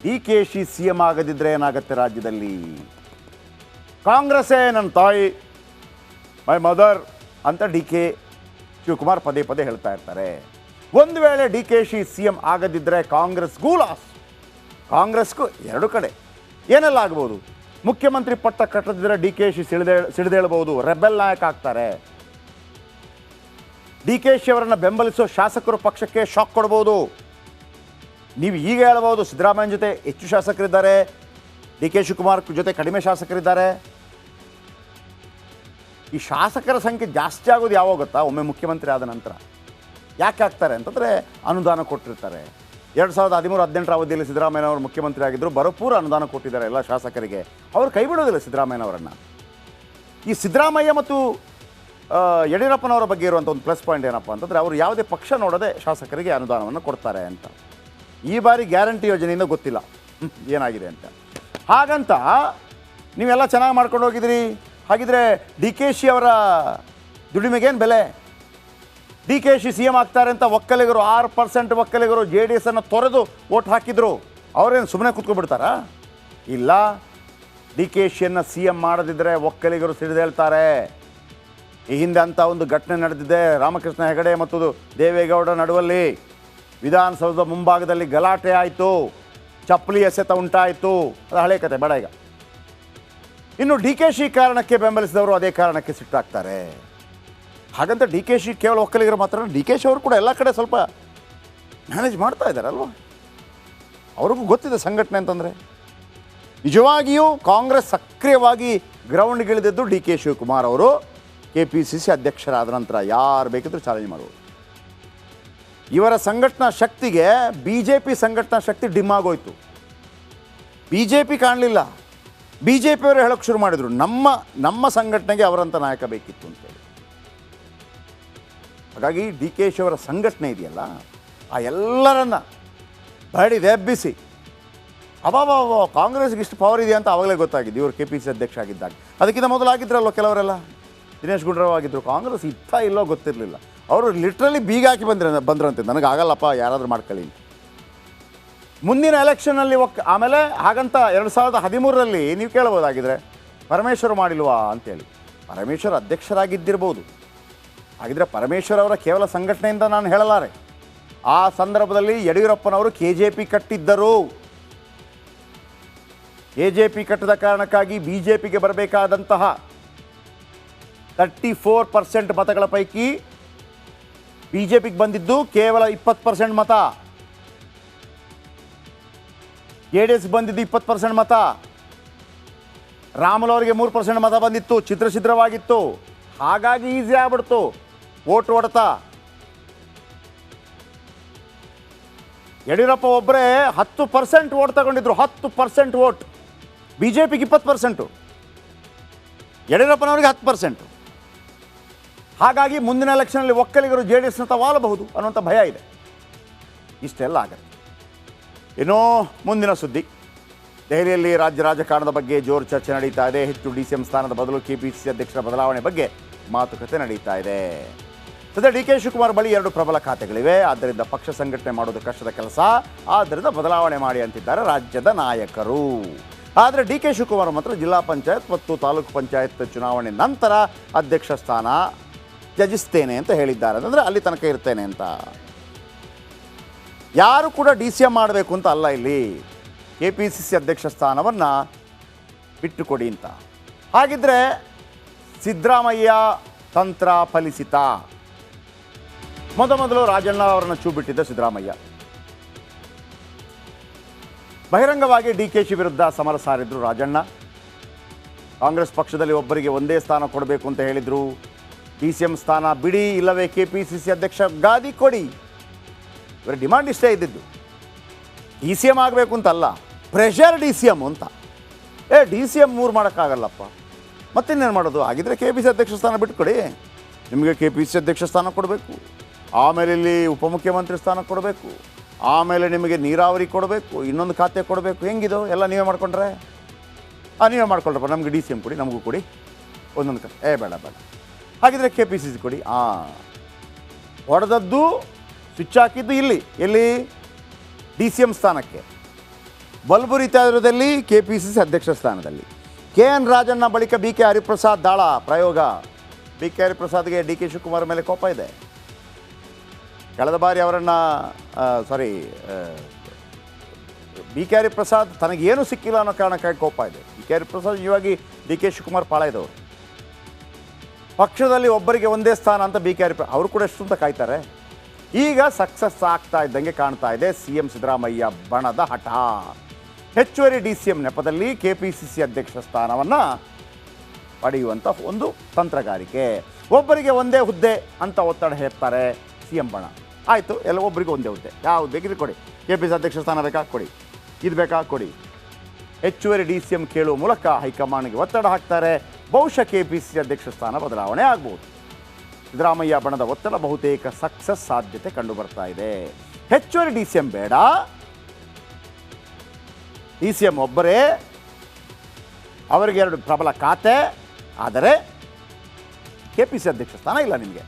D K she C M ಆಗದಿದ್ದರೆ ಏನಾಗುತ್ತೆ ರಾಜ್ಯದಲ್ಲಿ? ಕಾಂಗ್ರೆಸ್ಸೇ ನನ್ನ ತಾಯಿ, ಮೈ ಮದರ್ ಅಂತ ಡಿ ಕೆ ಶಿವಕುಮಾರ್ ಪದೇ ಪದೇ ಹೇಳ್ತಾ ಇರ್ತಾರೆ. ಒಂದು ವೇಳೆ D K she C M ಆಗದಿದ್ದರೆ ಕಾಂಗ್ರೆಸ್ಗೂ ಲಾಸ್. ಕಾಂಗ್ರೆಸ್ಗೂ ಎರಡು ಕಡೆ ಏನೆಲ್ಲ ಆಗ್ಬೋದು? ಮುಖ್ಯಮಂತ್ರಿ ಪಟ್ಟ ಕಟ್ಟದಿದ್ದರೆ ಡಿ ಕೆ ಶಿ ಸಿಡಿದೇಳಬಹುದು, ರೆಬೆಲ್ ನಾಯಕ ಆಗ್ತಾರೆ. ಡಿ ಕೆ ಶಿ ಅವರನ್ನು ಬೆಂಬಲಿಸೋ ಶಾಸಕರು ಪಕ್ಷಕ್ಕೆ ಶಾಕ್ ಕೊಡ್ಬೋದು. ನೀವು ಈಗ ಹೇಳ್ಬೋದು ಸಿದ್ದರಾಮಯ್ಯನ ಜೊತೆ ಹೆಚ್ಚು ಶಾಸಕರಿದ್ದಾರೆ, ಡಿ ಕೆ ಶಿವಕುಮಾರ್ ಜೊತೆ ಕಡಿಮೆ ಶಾಸಕರಿದ್ದಾರೆ. ಈ ಶಾಸಕರ ಸಂಖ್ಯೆ ಜಾಸ್ತಿ ಆಗೋದು ಯಾವಾಗ ಗೊತ್ತಾ? ಒಮ್ಮೆ ಮುಖ್ಯಮಂತ್ರಿ ಆದ ನಂತರ. ಯಾಕೆ ಆಗ್ತಾರೆ ಅಂತಂದರೆ ಅನುದಾನ ಕೊಟ್ಟಿರ್ತಾರೆ. 2013-18 ಅವಧಿಯಲ್ಲಿ ಸಿದ್ದರಾಮಯ್ಯನವರು ಮುಖ್ಯಮಂತ್ರಿ ಆಗಿದ್ದರು, ಭರಪೂರ ಅನುದಾನ ಕೊಟ್ಟಿದ್ದಾರೆ ಎಲ್ಲ ಶಾಸಕರಿಗೆ. ಅವರು ಕೈ ಬಿಡೋದಿಲ್ಲ ಸಿದ್ದರಾಮಯ್ಯನವರನ್ನು. ಈ ಸಿದ್ದರಾಮಯ್ಯ ಮತ್ತು ಯಡಿಯೂರಪ್ಪನವರ ಬಗ್ಗೆ ಇರುವಂಥ ಒಂದು ಪ್ಲಸ್ ಪಾಯಿಂಟ್ ಏನಪ್ಪ ಅಂತಂದರೆ ಅವರು ಯಾವುದೇ ಪಕ್ಷ ನೋಡದೆ ಶಾಸಕರಿಗೆ ಅನುದಾನವನ್ನು ಕೊಡ್ತಾರೆ ಅಂತ. ಈ ಬಾರಿ ಗ್ಯಾರಂಟಿ ಯೋಜನೆಯಿಂದ ಗೊತ್ತಿಲ್ಲ ಏನಾಗಿದೆ ಅಂತ. ಹಾಗಂತ ನೀವೆಲ್ಲ ಚೆನ್ನಾಗಿ ಮಾಡ್ಕೊಂಡು ಹೋಗಿದ್ದೀರಿ. ಹಾಗಿದ್ರೆ ಡಿ ಕೆ ಶಿ ಅವರ ದುಡಿಮೆಗೇನು ಬೆಲೆ? D K she C M ಆಗ್ತಾರೆ ಅಂತ ಒಕ್ಕಲಿಗರು 6% ಒಕ್ಕಲಿಗರು JDS ಅನ್ನು ತೊರೆದು ವೋಟ್ ಹಾಕಿದ್ರು. ಅವರೇನು ಸುಮ್ಮನೆ ಕೂತ್ಕೊಬಿಡ್ತಾರಾ? ಇಲ್ಲ, ಡಿ ಕೆ ಶಿಯನ್ನು ಸಿ ಎಂ ಮಾಡದಿದ್ದರೆ ಒಕ್ಕಲಿಗರು ಸಿಡಿದೇಳ್ತಾರೆ. ಈ ಹಿಂದೆ ಅಂಥ ಒಂದು ಘಟನೆ ನಡೆದಿದೆ. ರಾಮಕೃಷ್ಣ ಹೆಗಡೆ ಮತ್ತು ದೇವೇಗೌಡ ನಡುವಲ್ಲಿ ವಿಧಾನಸೌಧದ ಮುಂಭಾಗದಲ್ಲಿ ಗಲಾಟೆ ಆಯಿತು, ಚಪ್ಪಲಿ ಎಸೆತ ಉಂಟಾಯಿತು. ಅದು ಹಳೆ ಕತೆ, ಬೇಡ ಈಗ. ಇನ್ನು ಡಿ ಕೆ ಶಿ ಕಾರಣಕ್ಕೆ ಬೆಂಬಲಿಸಿದವರು ಅದೇ ಕಾರಣಕ್ಕೆ ಸಿಟ್ಟಾಗ್ತಾರೆ. ಹಾಗಂತ ಡಿ ಕೆ ಶಿ ಕೇವಲ ಒಕ್ಕಲಿಗರು ಮಾತ್ರ, ಡಿ ಕೆ ಶಿ ಅವರು ಕೂಡ ಎಲ್ಲ ಕಡೆ ಸ್ವಲ್ಪ ಮ್ಯಾನೇಜ್ ಮಾಡ್ತಾ ಇದ್ದಾರಲ್ವ. ಅವ್ರಿಗೂ ಗೊತ್ತಿದೆ ಸಂಘಟನೆ ಅಂತಂದರೆ. ನಿಜವಾಗಿಯೂ ಕಾಂಗ್ರೆಸ್ ಸಕ್ರಿಯವಾಗಿ ಗ್ರೌಂಡ್ಗಿಳಿದಿದ್ದು ಡಿ ಕೆ ಶಿವಕುಮಾರ್ ಅವರು KPCC ಅಧ್ಯಕ್ಷರಾದ ನಂತರ ಯಾರು ಬೇಕಿದ್ರೂ ಚಾಲೆಂಜ್ ಮಾಡ್ಬೋದು. ಇವರ ಸಂಘಟನಾ ಶಕ್ತಿಗೆ BJP ಸಂಘಟನಾ ಶಕ್ತಿ ಡಿಮ್ ಆಗೋಯ್ತು. BJP ಕಾಣಲಿಲ್ಲ. BJP ಅವರು ಹೇಳೋಕ್ಕೆ ಶುರು ಮಾಡಿದರು, ನಮ್ಮ ಸಂಘಟನೆಗೆ ಅವರಂಥ ನಾಯಕ ಬೇಕಿತ್ತು ಅಂತೇಳಿ. ಹಾಗಾಗಿ ಡಿ ಕೆ ಶಿ ಅವರ ಸಂಘಟನೆ ಇದೆಯಲ್ಲ, ಆ ಎಲ್ಲರನ್ನ ಬಡಿದು ಎಬ್ಬಿಸಿ ಅಬಾಬಾಬಾ ಕಾಂಗ್ರೆಸ್ಗೆ ಇಷ್ಟು ಪವರ್ ಇದೆ ಅಂತ ಆವಾಗಲೇ ಗೊತ್ತಾಗಿದ್ದು ಇವರು KPCC ಅಧ್ಯಕ್ಷ ಆಗಿದ್ದಾಗ. ಅದಕ್ಕಿಂತ ಮೊದಲು ಆಗಿದ್ರಲ್ವ ಕೆಲವರೆಲ್ಲ, ದಿನೇಶ್ ಗುಂಡೂರಾವ್ ಆಗಿದ್ದರು. ಕಾಂಗ್ರೆಸ್ ಇತ್ತ ಇಲ್ಲೋ ಗೊತ್ತಿರಲಿಲ್ಲ. ಅವರು ಲಿಟ್ರಲಿ ಬೀಗ ಹಾಕಿ ಬಂದ್ರಂತೆ, ನನಗಾಗಲ್ಲಪ್ಪ ಯಾರಾದರೂ ಮಾಡ್ಕೊಳ್ಳಿ ಅಂತ. ಮುಂದಿನ ಎಲೆಕ್ಷನ್ನಲ್ಲಿ ಆಮೇಲೆ ಹಾಗಂತ 2013ರಲ್ಲಿ ನೀವು ಕೇಳ್ಬೋದಾಗಿದ್ರೆ ಪರಮೇಶ್ವರ್ ಮಾಡಿಲ್ವಾ ಅಂತೇಳಿ. ಪರಮೇಶ್ವರ್ ಅಧ್ಯಕ್ಷರಾಗಿದ್ದಿರ್ಬೋದು. ಹಾಗಿದ್ರೆ ಪರಮೇಶ್ವರ್ ಅವರ ಕೇವಲ ಸಂಘಟನೆಯಿಂದ ನಾನು ಹೇಳಲಾರೆ. ಆ ಸಂದರ್ಭದಲ್ಲಿ ಯಡಿಯೂರಪ್ಪನವರು KJP ಕಟ್ಟಿದ್ದರು. KJP ಕಟ್ಟಿದ ಕಾರಣಕ್ಕಾಗಿ BJPಗೆ ಬರಬೇಕಾದಂತಹ 34% ಮತಗಳ ಪೈಕಿ BJPಗೆ ಬಂದಿದ್ದು ಕೇವಲ 20% ಮತ, JDS ಬಂದಿದ್ದು 20% ಮತ, ರಾಮುಲು ಅವರಿಗೆ 3% ಮತ ಬಂದಿತ್ತು, ಛಿದ್ರವಾಗಿತ್ತು. ಹಾಗಾಗಿ ಈಸಿ ಆಗ್ಬಿಡ್ತು ಓಟ್ ಹೊಡೆತ. ಯಡಿಯೂರಪ್ಪ ಒಬ್ಬರೇ 10% ಓಟ್ ತಗೊಂಡಿದ್ರು. 10% ಓಟ್. BJPಗೆ 20%, ಯಡಿಯೂರಪ್ಪನವರಿಗೆ 10%. ಹಾಗಾಗಿ ಮುಂದಿನ ಎಲೆಕ್ಷನಲ್ಲಿ ಒಕ್ಕಲಿಗರು JDSನತ್ತ ವಾಲಬಹುದು ಅನ್ನುವಂಥ ಭಯ ಇದೆ. ಇಷ್ಟೆಲ್ಲ ಆಗುತ್ತೆ. ಇನ್ನೂ ಮುಂದಿನ ಸುದ್ದಿ, ದೆಹಲಿಯಲ್ಲಿ ರಾಜ್ಯ ರಾಜಕಾರಣದ ಬಗ್ಗೆ ಜೋರು ಚರ್ಚೆ ನಡೀತಾ ಇದೆ. ಹೆಚ್ಚು DCM ಸ್ಥಾನದ ಬದಲು KPCC ಅಧ್ಯಕ್ಷರ ಬದಲಾವಣೆ ಬಗ್ಗೆ ಮಾತುಕತೆ ನಡೀತಾ ಇದೆ. ಸದ್ಯ ಡಿ ಕೆ ಶಿವಕುಮಾರ್ ಬಳಿ 2 ಪ್ರಬಲ ಖಾತೆಗಳಿವೆ. ಆದ್ದರಿಂದ ಪಕ್ಷ ಸಂಘಟನೆ ಮಾಡೋದು ಕಷ್ಟದ ಕೆಲಸ. ಆದ್ದರಿಂದ ಬದಲಾವಣೆ ಮಾಡಿ ಅಂತಿದ್ದಾರೆ ರಾಜ್ಯದ ನಾಯಕರು. ಆದರೆ ಡಿ ಕೆ ಶಿವಕುಮಾರ್ ಮಾತ್ರ ಜಿಲ್ಲಾ ಪಂಚಾಯತ್ ಮತ್ತು ತಾಲೂಕು ಪಂಚಾಯತ್ ಚುನಾವಣೆ ನಂತರ ಅಧ್ಯಕ್ಷ ಸ್ಥಾನ ತ್ಯಜಿಸ್ತೇನೆ ಅಂತ ಹೇಳಿದ್ದಾರೆ. ಅಂದರೆ ಅಲ್ಲಿ ತನಕ ಇರ್ತೇನೆ ಅಂತ. ಯಾರು ಕೂಡ DCM ಮಾಡಬೇಕು ಅಂತ ಅಲ್ಲ, ಇಲ್ಲಿ KPCC ಅಧ್ಯಕ್ಷ ಸ್ಥಾನವನ್ನು ಬಿಟ್ಟುಕೊಡಿ ಅಂತ. ಹಾಗಿದ್ರೆ ಸಿದ್ದರಾಮಯ್ಯ ತಂತ್ರ ಫಲಿಸಿತ? ಮೊದಲು ರಾಜಣ್ಣ ಅವರನ್ನು ಚೂ ಬಿಟ್ಟಿದ್ದ ಸಿದ್ದರಾಮಯ್ಯ ಬಹಿರಂಗವಾಗಿ DKಶಿ ವಿರುದ್ಧ ಸಮರ ಸಾರಿದ್ರು ರಾಜಣ್ಣ. ಕಾಂಗ್ರೆಸ್ ಪಕ್ಷದಲ್ಲಿ ಒಬ್ಬರಿಗೆ ಒಂದೇ ಸ್ಥಾನ ಕೊಡಬೇಕು ಅಂತ ಹೇಳಿದರು. DCM ಸ್ಥಾನ ಬಿಡಿ, ಇಲ್ಲವೇ KPCC ಅಧ್ಯಕ್ಷ ಗಾದಿ ಕೊಡಿ. ಇವರ ಡಿಮಾಂಡ್ ಇಷ್ಟೇ ಇದ್ದಿದ್ದು. DCM ಆಗಬೇಕು ಅಂತಲ್ಲ, ಪ್ರೆಷರ್ DCM ಅಂತ. DCM 3 ಮಾಡೋಕ್ಕಾಗಲ್ಲಪ್ಪ, ಮತ್ತಿನ್ನೇನು ಮಾಡೋದು? ಹಾಗಿದ್ರೆ KPCC ಅಧ್ಯಕ್ಷ ಸ್ಥಾನ ಬಿಟ್ಕೊಡಿ. ನಿಮಗೆ KPCC ಅಧ್ಯಕ್ಷ ಸ್ಥಾನ ಕೊಡಬೇಕು, ಆಮೇಲೆ ಇಲ್ಲಿ ಉಪಮುಖ್ಯಮಂತ್ರಿ ಸ್ಥಾನ ಕೊಡಬೇಕು, ಆಮೇಲೆ ನಿಮಗೆ ನೀರಾವರಿ ಕೊಡಬೇಕು, ಇನ್ನೊಂದು ಖಾತೆ ಕೊಡಬೇಕು. ಹೆಂಗಿದು ಎಲ್ಲ ನೀವೇ ಮಾಡ್ಕೊಂಡ್ರೆ? ನೀವೇ ಮಾಡ್ಕೊಳ್ರಪ್ಪ, ನಮಗೆ DCM ಕೊಡಿ, ನಮಗೂ ಕೊಡಿ ಒಂದೊಂದು ಖಾತೆ. ಬೇಡ ಹಾಗಿದ್ರೆ KPCC ಕೊಡಿ. ಹೊಡೆದದ್ದು ಸ್ವಿಚ್ ಹಾಕಿದ್ದು ಎಲ್ಲಿ DCM ಸ್ಥಾನಕ್ಕೆ. ಬಲ್ಬುರಿತಾರದಲ್ಲಿ KPCC ಅಧ್ಯಕ್ಷ ಸ್ಥಾನದಲ್ಲಿ KN ರಾಜಣ್ಣ ಬಳಿಕ BK ಹರಿಪ್ರಸಾದ್ ದಾಳ ಪ್ರಯೋಗ. BK ಹರಿಪ್ರಸಾದ್ಗೆ DK ಶಿವಕುಮಾರ್ ಮೇಲೆ ಕೋಪ ಇದೆ. ಕಳೆದ ಬಾರಿ ಅವರನ್ನು BK ಹರಿಪ್ರಸಾದ್ ತನಗೇನು ಸಿಕ್ಕಿಲ್ಲ ಅನ್ನೋ ಕಾರಣಕ್ಕಾಗಿ ಕೋಪ ಇದೆ. BK Hariprasad ಇವಾಗಿ DK Shivakumar ಪಾಳಯದವರು. ಪಕ್ಷದಲ್ಲಿ ಒಬ್ಬರಿಗೆ ಒಂದೇ ಸ್ಥಾನ ಅಂತ BK ಹರಿಪ್ರಸಾದ್ ಅವರು ಕೂಡ ಎಷ್ಟು ಅಂತ ಕಾಯ್ತಾರೆ. ಈಗ ಸಕ್ಸಸ್ ಆಗ್ತಾ ಇದ್ದಂಗೆ ಕಾಣ್ತಾ ಇದೆ CM ಸಿದ್ದರಾಮಯ್ಯ ಬಣದ ಹಠ. ಹೆಚ್ಚುವರಿ DCM ನೆಪದಲ್ಲಿ KPCC ಅಧ್ಯಕ್ಷ ಸ್ಥಾನವನ್ನು ಪಡೆಯುವಂಥ ಒಂದು ತಂತ್ರಗಾರಿಕೆ. ಒಬ್ಬರಿಗೆ ಒಂದೇ ಹುದ್ದೆ ಅಂತ ಒತ್ತಡ ಹೇರ್ತಾರೆ CM ಬಣ. ಆಯಿತು, ಎಲ್ಲ ಒಬ್ಬರಿಗೆ ಒಂದೇ ಹುದ್ದೆ, ಯಾವ್ದು ಬೇಕಿದ್ರೆ ಕೊಡಿ. KPCC ಅಧ್ಯಕ್ಷ ಸ್ಥಾನ ಬೇಕಾ ಕೊಡಿ, ಇದು ಬೇಕಾ ಕೊಡಿ. ಹೆಚ್ಚುವರಿ DCM ಕೇಳುವ ಮೂಲಕ ಹೈಕಮಾಂಡ್ಗೆ ಒತ್ತಡ ಹಾಕ್ತಾರೆ. ಬಹುಶಃ KPCC ಅಧ್ಯಕ್ಷ ಸ್ಥಾನ ಬದಲಾವಣೆ ಆಗ್ಬೋದು. ಸಿದ್ದರಾಮಯ್ಯ ಬಣದ ಒತ್ತಡ ಬಹುತೇಕ ಸಕ್ಸಸ್ ಸಾಧ್ಯತೆ ಕಂಡು ಬರ್ತಾ ಇದೆ. ಹೆಚ್ಚುವರಿ DCM ಬೇಡ, DCM ಒಬ್ಬರೇ, ಅವರಿಗೆ 2 ಪ್ರಬಲ ಖಾತೆ, ಆದರೆ KPCC ಅಧ್ಯಕ್ಷ ಸ್ಥಾನ ಇಲ್ಲ ನಿಮಗೆ.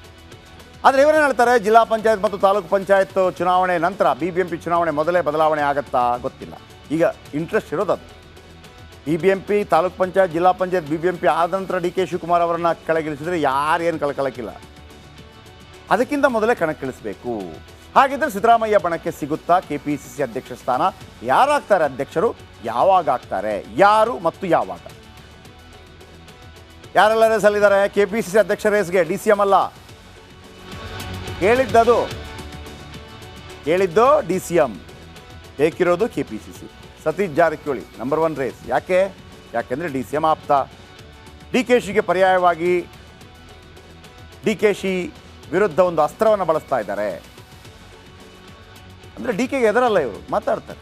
ಆದರೆ ಇವರೇನು ಹೇಳ್ತಾರೆ, ಜಿಲ್ಲಾ ಪಂಚಾಯತ್ ಮತ್ತು ತಾಲೂಕು ಪಂಚಾಯತ್ ಚುನಾವಣೆ ನಂತರ BBMP ಚುನಾವಣೆ ಮೊದಲೇ ಬದಲಾವಣೆ ಆಗುತ್ತಾ ಗೊತ್ತಿಲ್ಲ. ಈಗ ಇಂಟ್ರೆಸ್ಟ್ ಇರೋದು ಅದು. BBMP ತಾಲೂಕು ಪಂಚಾಯತ್ ಜಿಲ್ಲಾ ಪಂಚಾಯತ್ BBMP ಆದ ನಂತರ DK ಶಿವಕುಮಾರ್ ಅವರನ್ನು ಕೆಳಗಿಳಿಸಿದರೆ ಯಾರೇನು ಕಳ್ಕೊಳ್ಳೋಕ್ಕಿಲ್ಲ. ಅದಕ್ಕಿಂತ ಮೊದಲೇ ಕಣಕ್ಕಿಳಿಸಬೇಕು. ಹಾಗಿದ್ದರೆ ಸಿದ್ದರಾಮಯ್ಯ ಬಣಕ್ಕೆ ಸಿಗುತ್ತಾ KPCC ಅಧ್ಯಕ್ಷ ಸ್ಥಾನ? ಯಾರಾಗ್ತಾರೆ ಅಧ್ಯಕ್ಷರು, ಯಾವಾಗ ಆಗ್ತಾರೆ, ಯಾರು ಮತ್ತು ಯಾವಾಗ? ಯಾರೆಲ್ಲ ರೇಸಲ್ಲಿದ್ದಾರೆ? KPCC ಅಧ್ಯಕ್ಷ ರೇಸ್ಗೆ DCM ಅಲ್ಲ ಹೇಳಿದ್ದು DCM, ಬೇಕಿರೋದು KPCC. Satish Jarkiholi number 1 race. ಯಾಕೆಂದರೆ DCM ಆಪ್ತ. DKಶಿಗೆ ಪರ್ಯಾಯವಾಗಿ DKಶಿ ವಿರುದ್ಧ ಒಂದು ಅಸ್ತ್ರವನ್ನು ಬಳಸ್ತಾ ಇದ್ದಾರೆ. ಅಂದರೆ DKಗೆ ಎದರಲ್ಲ, ಇವರು ಮಾತಾಡ್ತಾರೆ.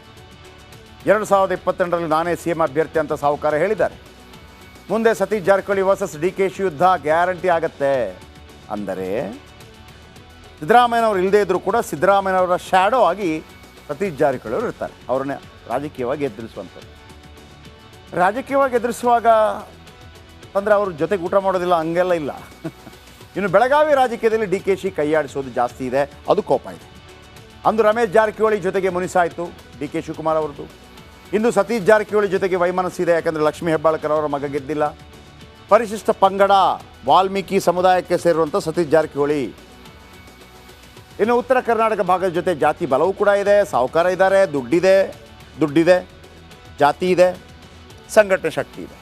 2022ರಲ್ಲಿ ನಾನೇ CM ಅಭ್ಯರ್ಥಿ ಅಂತ ಸಾಹುಕಾರ ಹೇಳಿದ್ದಾರೆ. ಮುಂದೆ ಸತೀಶ್ ಜಾರಕಿಹೊಳಿ ವರ್ಸಸ್ DKಶಿ ಯುದ್ಧ ಗ್ಯಾರಂಟಿ ಆಗತ್ತೆ. ಅಂದರೆ ಸಿದ್ದರಾಮಯ್ಯನವರು ಇಲ್ಲದೇ ಇದ್ದರೂ ಕೂಡ ಸಿದ್ದರಾಮಯ್ಯನವರ ಶ್ಯಾಡೋ ಆಗಿ ಸತೀಶ್ ಜಾರಕಿಹೊಳಿ ಅವರು ಇರ್ತಾರೆ. ಅವ್ರನ್ನೇ ರಾಜಕೀಯವಾಗಿ ಎದುರಿಸುವಂಥದ್ದು. ರಾಜಕೀಯವಾಗಿ ಎದುರಿಸುವಾಗ ಅಂದರೆ ಅವ್ರ ಜೊತೆಗೆ ಊಟ ಮಾಡೋದಿಲ್ಲ, ಹಂಗೆಲ್ಲ ಇಲ್ಲ. ಇನ್ನು ಬೆಳಗಾವಿ ರಾಜಕೀಯದಲ್ಲಿ DKಶಿ ಕೈಯಾಡಿಸೋದು ಜಾಸ್ತಿ ಇದೆ, ಅದು ಕೋಪ ಇದೆ. ಅಂದು ರಮೇಶ್ ಜಾರಕಿಹೊಳಿ ಜೊತೆಗೆ ಮುನಿಸಾಯಿತು DK ಶಿವಕುಮಾರ್ ಅವ್ರದ್ದು. ಇಂದು ಸತೀಶ್ ಜಾರಕಿಹೊಳಿ ಜೊತೆಗೆ ವೈಮನಸ್ಸಿದೆ, ಯಾಕಂದರೆ ಲಕ್ಷ್ಮೀ ಹೆಬ್ಬಾಳ್ಕರ್ ಅವರ ಮಗ ಗೆದ್ದಿಲ್ಲ. ಪರಿಶಿಷ್ಟ ಪಂಗಡ ವಾಲ್ಮೀಕಿ ಸಮುದಾಯಕ್ಕೆ ಸೇರುವಂಥ ಸತೀಶ್ ಜಾರಕಿಹೊಳಿ. ಇನ್ನು ಉತ್ತರ ಕರ್ನಾಟಕ ಭಾಗದ ಜೊತೆ ಜಾತಿ ಬಲವೂ ಕೂಡ ಇದೆ, ಸಾಹುಕಾರ ಇದ್ದಾರೆ, ದುಡ್ಡಿದೆ, ಜಾತಿ ಇದೆ, ಸಂಘಟನೆ ಶಕ್ತಿ ಇದೆ.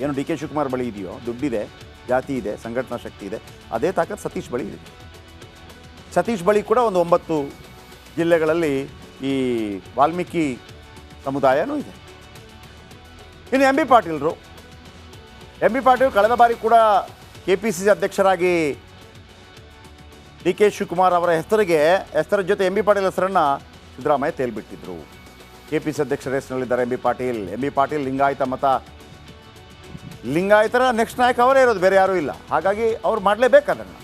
ಏನು DK ಶಿವಕುಮಾರ್ ಬಳಿ ಇದೆಯೋ, ದುಡ್ಡಿದೆ, ಜಾತಿ ಇದೆ, ಸಂಘಟನಾ ಶಕ್ತಿ ಇದೆ, ಅದೇ ತಾಕತ್ ಸತೀಶ್ ಬಳಿ ಇದೆ. ಸತೀಶ್ ಬಳಿ ಕೂಡ ಒಂದು 9 ಜಿಲ್ಲೆಗಳಲ್ಲಿ ಈ ವಾಲ್ಮೀಕಿ ಸಮುದಾಯನೂ ಇದೆ. ಇನ್ನು MB ಪಾಟೀಲ್ ಕಳೆದ ಬಾರಿ ಕೂಡ KPCC ಅಧ್ಯಕ್ಷರಾಗಿ DK ಶಿವಕುಮಾರ್ ಅವರ ಹೆಸರ ಜೊತೆ MB ಪಾಟೀಲ್ ಹೆಸರನ್ನು ಸಿದ್ದರಾಮಯ್ಯ ತೇಲ್ಬಿಟ್ಟಿದ್ರು. KPCC ಅಧ್ಯಕ್ಷ ರೇಸ್ನಲ್ಲಿದ್ದಾರೆ MB ಪಾಟೀಲ್ ಲಿಂಗಾಯತರ ನೆಕ್ಸ್ಟ್ ನಾಯಕ ಅವರೇ ಇರೋದು, ಬೇರೆ ಯಾರೂ ಇಲ್ಲ. ಹಾಗಾಗಿ ಅವ್ರು ಮಾಡಲೇಬೇಕು ಅದನ್ನು.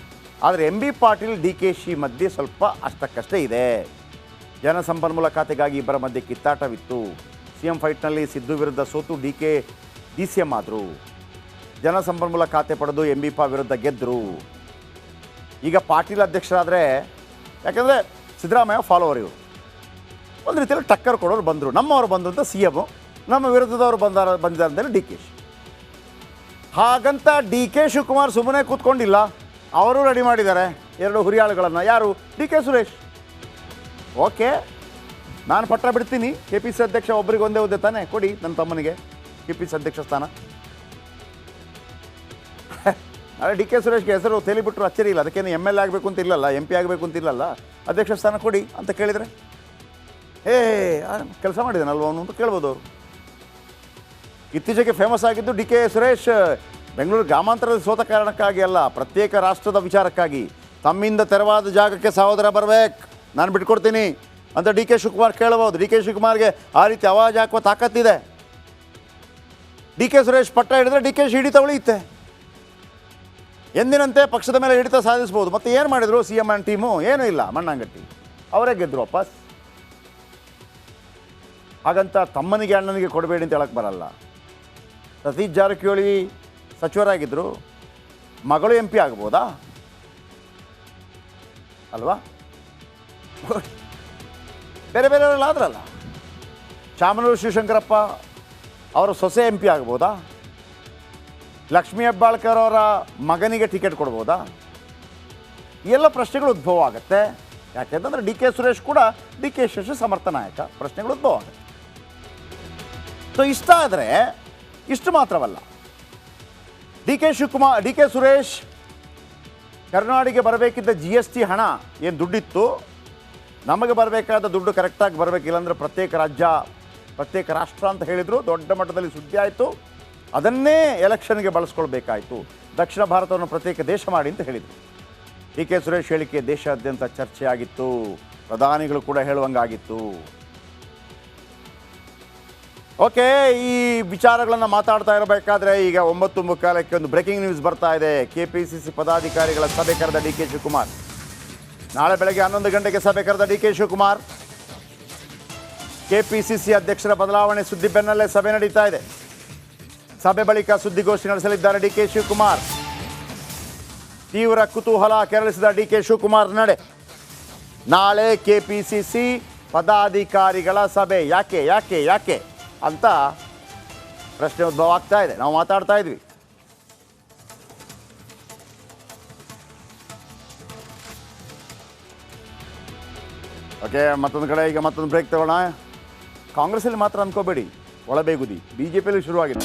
ಆದರೆ MB ಪಾಟೀಲ್ DKಶಿ ಮಧ್ಯೆ ಸ್ವಲ್ಪ ಅಷ್ಟಕ್ಕಷ್ಟೇ ಇದೆ. ಜಲಸಂಪನ್ಮೂಲ ಖಾತೆಗಾಗಿ ಇಬ್ಬರ ಮಧ್ಯೆ ಕಿತ್ತಾಟವಿತ್ತು. CM ಫೈಟ್ನಲ್ಲಿ ಸಿದ್ದು ವಿರುದ್ಧ ಸೋತು DCM ಆದರು. ಜಲಸಂಪನ್ಮೂಲ ಖಾತೆ ಪಡೆದು MB ವಿರುದ್ಧ ಗೆದ್ದರು. ಈಗ ಪಾಟೀಲ್ ಅಧ್ಯಕ್ಷರಾದರೆ, ಯಾಕೆಂದರೆ ಸಿದ್ದರಾಮಯ್ಯ ಫಾಲೋವರ್ ಇವರು, ಒಂದು ರೀತಿಯಲ್ಲಿ ಟಕ್ಕರ್ ಕೊಡೋರು ಬಂದರು. ನಮ್ಮವರು ಬಂದರು ಅಂತ CM, ನಮ್ಮ ವಿರುದ್ಧದವರು ಬಂದಿದ್ದಾರೆ ಅಂತೇಳಿ DKಶಿ. ಹಾಗಂತ DK ಶಿವಕುಮಾರ್ ಸುಮ್ಮನೆ ಕೂತ್ಕೊಂಡಿಲ್ಲ, ಅವರು ರೆಡಿ ಮಾಡಿದ್ದಾರೆ 2 ಹುರಿಯಾಳುಗಳನ್ನು. ಯಾರು? DK ಸುರೇಶ್. ಓಕೆ, ನಾನು ಪಟ್ಟ ಬಿಡ್ತೀನಿ, KPCC ಅಧ್ಯಕ್ಷ ಒಬ್ಬರಿಗೆ ಒಂದೇ ಹುದ್ದೆ ತಾನೇ, ಕೊಡಿ ನನ್ನ ತಮ್ಮನಿಗೆ KPCC ಅಧ್ಯಕ್ಷ ಸ್ಥಾನ. ನಾಳೆ DK ಸುರೇಶ್ಗೆ ಹೆಸರು ತೇಲಿಬಿಟ್ರು ಅಚ್ಚರಿ ಇಲ್ಲ. ಅದಕ್ಕೇನು MLA ಆಗಬೇಕು ಅಂತ ಇಲ್ಲಲ್ಲ, MP ಆಗಬೇಕು ಅಂತ ಇಲ್ಲಲ್ಲ, ಅಧ್ಯಕ್ಷ ಸ್ಥಾನ ಕೊಡಿ ಅಂತ ಕೇಳಿದರೆ ಕೆಲಸ ಮಾಡಿದ್ದಾನಲ್ವ ಅವನು ಅಂತ ಕೇಳ್ಬೋದು ಅವರು. ಇತ್ತೀಚೆಗೆ ಫೇಮಸ್ ಆಗಿದ್ದು DK ಸುರೇಶ್ ಬೆಂಗಳೂರು ಗ್ರಾಮಾಂತರದ ಸೋತ ಕಾರಣಕ್ಕಾಗಿ ಅಲ್ಲ, ಪ್ರತ್ಯೇಕ ರಾಷ್ಟ್ರದ ವಿಚಾರಕ್ಕಾಗಿ. ತಮ್ಮಿಂದ ತೆರವಾದ ಜಾಗಕ್ಕೆ ಸಹೋದರ ಬರಬೇಕು, ನಾನು ಬಿಟ್ಕೊಡ್ತೀನಿ ಅಂತ DK ಶಿವಕುಮಾರ್ ಕೇಳಬಹುದು. DK ಶಿವಕುಮಾರ್ಗೆ ಆ ರೀತಿ ಆವಾಜ್ ಹಾಕುವ ತಾಕತ್ತಿದೆ. DK ಸುರೇಶ್ ಪಟ್ಟ ಹಿಡಿದ್ರೆ DKಶಿ ಹಿಡಿತ ಉಳಿಯುತ್ತೆ. ಎಂದಿನಂತೆ ಪಕ್ಷದ ಮೇಲೆ ಹಿಡಿತ ಸಾಧಿಸ್ಬೋದು. ಮತ್ತು ಏನು ಮಾಡಿದರು CM ಆ್ಯಂಡ್ ಟೀಮು? ಏನೂ ಇಲ್ಲ, ಮಣ್ಣಂಗಟ್ಟಿ ಅವರೇ ಗೆದ್ದರು ವಾಪಸ್. ಹಾಗಂತ ತಮ್ಮನಿಗೆ ಅಣ್ಣನಿಗೆ ಕೊಡಬೇಡಿ ಅಂತ ಹೇಳಕ್ಕೆ ಬರಲ್ಲ. ಸತೀಶ್ ಜಾರಕಿಹೊಳಿ ಸಚಿವರಾಗಿದ್ದರು, ಮಗಳು MP ಆಗ್ಬೋದಾ ಅಲ್ವಾ? ಬೇರೆಯವರೆಲ್ಲ ಆದ್ರಲ್ಲ. ಶಾಮನೂರು ಶಿವಶಂಕರಪ್ಪ ಅವರ ಸೊಸೆ MP ಆಗ್ಬೋದಾ? ಲಕ್ಷ್ಮೀ ಹೆಬ್ಬಾಳ್ಕರ್ ಅವರ ಮಗನಿಗೆ ಟಿಕೆಟ್ ಕೊಡ್ಬೋದಾ? ಎಲ್ಲ ಪ್ರಶ್ನೆಗಳು ಉದ್ಭವ ಆಗುತ್ತೆ. ಯಾಕೆಂತಂದರೆ DK ಸುರೇಶ್ ಕೂಡ DK ಸಮರ್ಥ ನಾಯಕ. ಪ್ರಶ್ನೆಗಳು ಉದ್ಭವ ಆಗುತ್ತೆ. ಸೊ ಇಷ್ಟ ಆದರೆ ಇಷ್ಟು ಮಾತ್ರವಲ್ಲ, DK ಸುರೇಶ್ ಕರ್ನಾಟಕಕ್ಕೆ ಬರಬೇಕಿದ್ದ GST ಹಣ ಏನು ದುಡ್ಡಿತ್ತು, ನಮಗೆ ಬರಬೇಕಾದ ದುಡ್ಡು ಕರೆಕ್ಟಾಗಿ ಬರಬೇಕಿಲ್ಲ ಅಂದರೆ ಪ್ರತ್ಯೇಕ ರಾಜ್ಯ, ಪ್ರತ್ಯೇಕ ರಾಷ್ಟ್ರ ಅಂತ ಹೇಳಿದರು. ದೊಡ್ಡ ಮಟ್ಟದಲ್ಲಿ ಸುದ್ದಿ ಆಯಿತು. ಅದನ್ನೇ ಎಲೆಕ್ಷನ್ಗೆ ಬಳಸ್ಕೊಳ್ಬೇಕಾಯಿತು. ದಕ್ಷಿಣ ಭಾರತವನ್ನು ಪ್ರತ್ಯೇಕ ದೇಶ ಮಾಡಿ ಅಂತ ಹೇಳಿದರು. DK ಸುರೇಶ್ ಹೇಳಿಕೆ ದೇಶಾದ್ಯಂತ ಚರ್ಚೆ ಆಗಿತ್ತು. ಪ್ರಧಾನಿಗಳು ಕೂಡ ಹೇಳುವಂಗಾಗಿತ್ತು. ಓಕೆ, ಈ ವಿಚಾರಗಳನ್ನು ಮಾತಾಡ್ತಾ ಇರಬೇಕಾದ್ರೆ ಈಗ 9:45 ಒಂದು ಬ್ರೇಕಿಂಗ್ ನ್ಯೂಸ್ ಬರ್ತಾ ಇದೆ. KPCC ಪದಾಧಿಕಾರಿಗಳ ಸಭೆ ಕರೆದ DK ಶಿವಕುಮಾರ್. ನಾಳೆ ಬೆಳಗ್ಗೆ 11 ಗಂಟೆಗೆ ಸಭೆ ಕರೆದ DK ಶಿವಕುಮಾರ್. KPCC ಅಧ್ಯಕ್ಷರ ಬದಲಾವಣೆ ಸುದ್ದಿ ಬೆನ್ನಲ್ಲೇ ಸಭೆ ನಡೀತಾ ಇದೆ. ಸಭೆ ಬಳಿಕ ಸುದ್ದಿಗೋಷ್ಠಿ ನಡೆಸಲಿದ್ದಾರೆ DK ಶಿವಕುಮಾರ್. ತೀವ್ರ ಕುತೂಹಲ ಕೆರಳಿಸಿದ DK ಶಿವಕುಮಾರ್ ನಡೆ. ನಾಳೆ KPCC ಪದಾಧಿಕಾರಿಗಳ ಸಭೆ. ಯಾಕೆ ಅಂತ ಪ್ರಶ್ನೆ ಉದ್ಭವ ಆಗ್ತಾ ಇದೆ. ನಾವು ಮಾತಾಡ್ತಾ ಇದ್ವಿ. ಓಕೆ, ಮತ್ತೊಂದು ಕಡೆ ಈಗ ಮತ್ತೊಂದು ಬ್ರೇಕ್ ತಗೋಣ. ಕಾಂಗ್ರೆಸ್ಸಲ್ಲಿ ಮಾತ್ರ ಅನ್ಕೋಬೇಡಿ, ಒಳಬೇಗುದಿ BJPಯಲ್ಲಿ ಶುರುವಾಗಿದೆ.